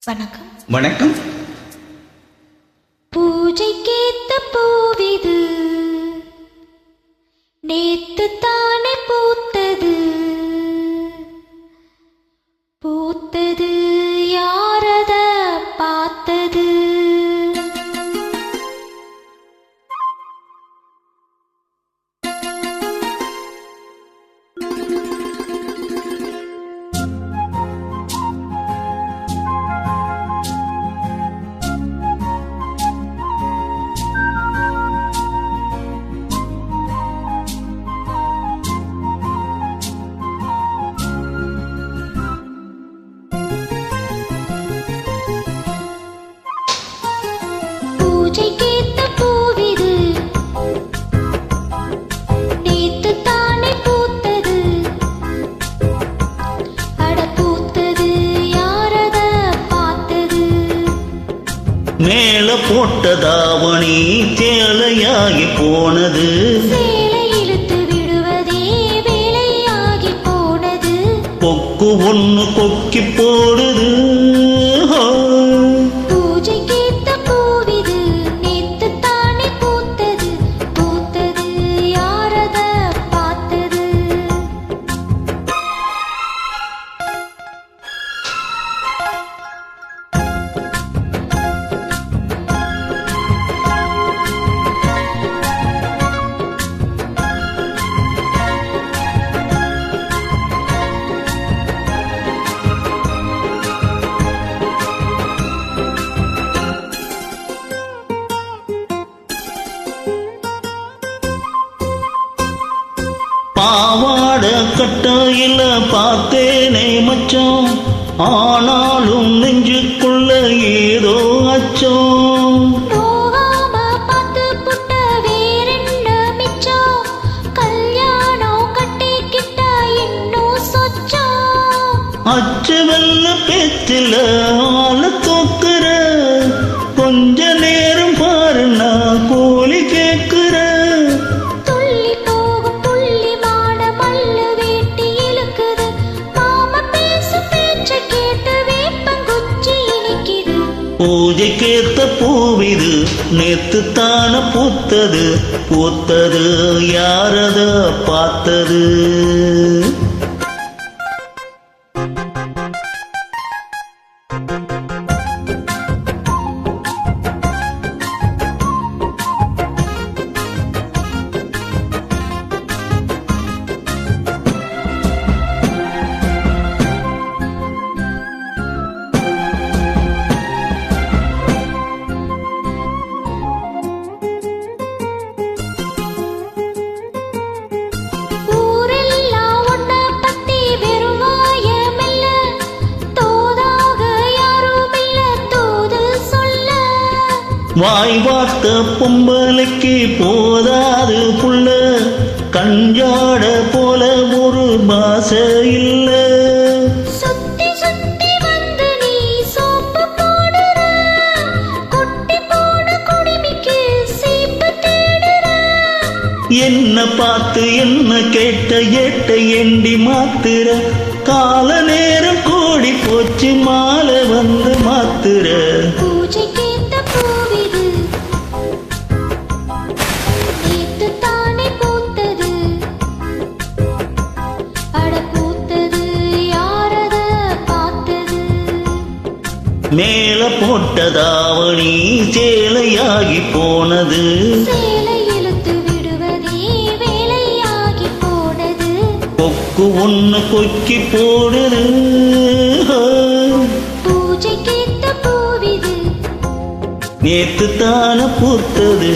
வணக்கம். வணக்கம். பூஜைக்கேத்த பூவிது நேத்து தானே பூத்தது, பூத்தது யாரத பார்த்தது. பூஜைக்கேத்த பூவிது நேத்து தானே பூத்தது, அட பூத்தது யாரத பார்த்தது. மேல போட்ட தாவணி சேலையாகி போனது, சேலை இழுத்து விடுவதே வேலையாகி போனது. கொக்கு ஒண்ணு கொக்கி போடுது. பூஜைக்கேத்த பூவிது நேத்து தானே பூத்தது, பூத்தது யாரத பார்த்தது. பாவாட கட்டையில பார்த்தேனே மச்சான், ஆனாலும் நெஞ்சுக்குள்ள ஏதோ அச்சம். நோகாம பார்த்து புட்ட வேறென்ன மிச்சம், கல்யாணம் கட்டிக்கிட்டா இன்னும் சொச்சம். அச்ச வெல்ல பேச்சில ஆள தோக்குற, கொஞ்ச நேரம் பாரு நான் கூலி கேட்கிற. துள்ளி போகும் புள்ளி மாட மல்லு வேட்டி இழுக்குது, மாம பேசும் பேச்ச கேட்டு வேப்பங்குச்சி இனிக்குது. பூஜைக்கேத்த பூவிது நேத்து தான பூத்தது, பூத்தது யாரத பார்த்தது. ஊரெல்லாம் உன்ன பத்தி வெறும் வாயமில்ல, தோதாக யாரும் இல்ல தூது சொல்ல. வாய் வார்த்த பொம்பளைக்கு போதாது புள்ள, கஞ்சாட போல ஒரு பாசை இல்ல. சுத்தி சுத்தி வந்து நீ சோப்பு போடுற, குட்டி போன குடிமிக்கு சீப்பு தேடுற. என்ன பார்த்து என்ன கேட்ட ஏட்ட எண்டி மாத்துற, கால நேரம் கூடி போச்சு மாலை வந்து மாத்துற. பூஜைக்கேத்த பூவிது நேத்து தானே பூத்தது, அட பூத்தது யாரத பார்த்தது. மேல போட்ட தாவணி சேலையாகி போனது, சேலை இழுத்து விடுவதே வேலையாகி போனது. கொக்கு ஒண்ணு கொக்கி போடுது. பூஜைக்கேத்த பூவிது நேத்து தான பூத்தது.